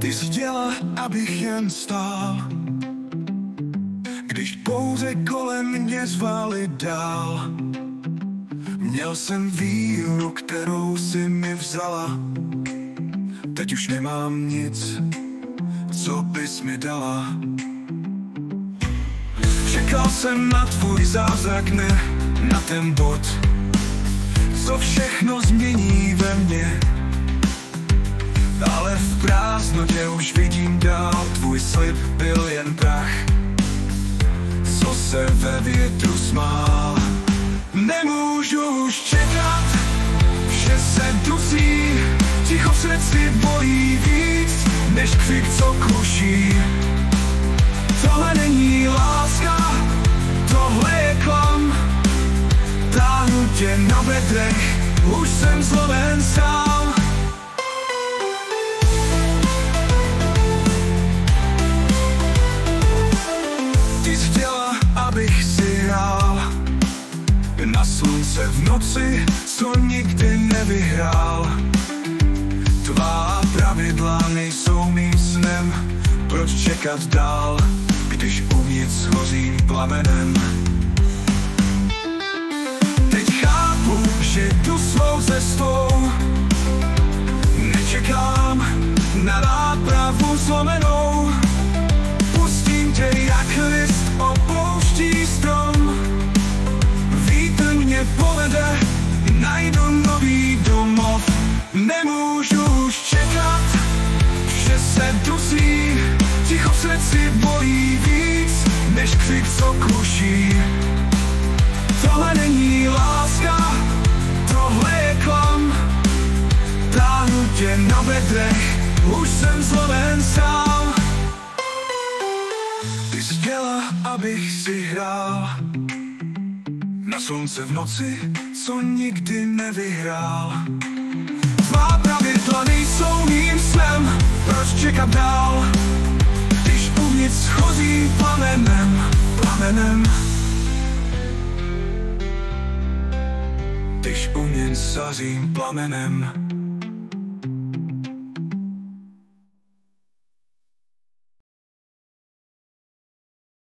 Ty jsi chtěla, abych jen stál, když bouře kolem mě zvaly dál. Měl jsem víru, kterou si mi vzala. Teď už nemám nic, co bys mi dala. Čekal jsem na tvůj zázrak, ne na ten bod, co všechno změní ve mně. Ale v prázdnotě už vidím dál, tvůj slib byl jen prach, co se ve větru smál. Nemůžu už čekat, vše se dusí, ticho v srdci bolí víc, než křik, co kruší. Tohle není láska, tohle je klam, táhnu tě na bedrech, už jsem zlomen sám. Ty jsi chtěla, abych si hrál na slunce v noci, co nikdy nevyhrál. Tvá pravidla nejsou mým snem, proč čekat dál, když uvnitř hořím plamenem. Teď chápu, že jdu svou cestou, nečekám na nápravu zlomenou. Pustím tě jak list opouští strom, vítr mě povede, najdu nový domov. Nemůžu už čekat, že se dusí, ticho v srdci bolí víc, než křik, co kruší. Tohle není láska, tohle je klam, táhnu tě na bedrech, už jsem zlomen sám. Ty jsi chtěla, abych si hrál na slunce v noci, co nikdy nevyhrál. Tvá pravidla nejsou mým snem, proč čekat dál, když uvnitř hoří plamenem, plamenem. Když uvnitř zařím plamenem.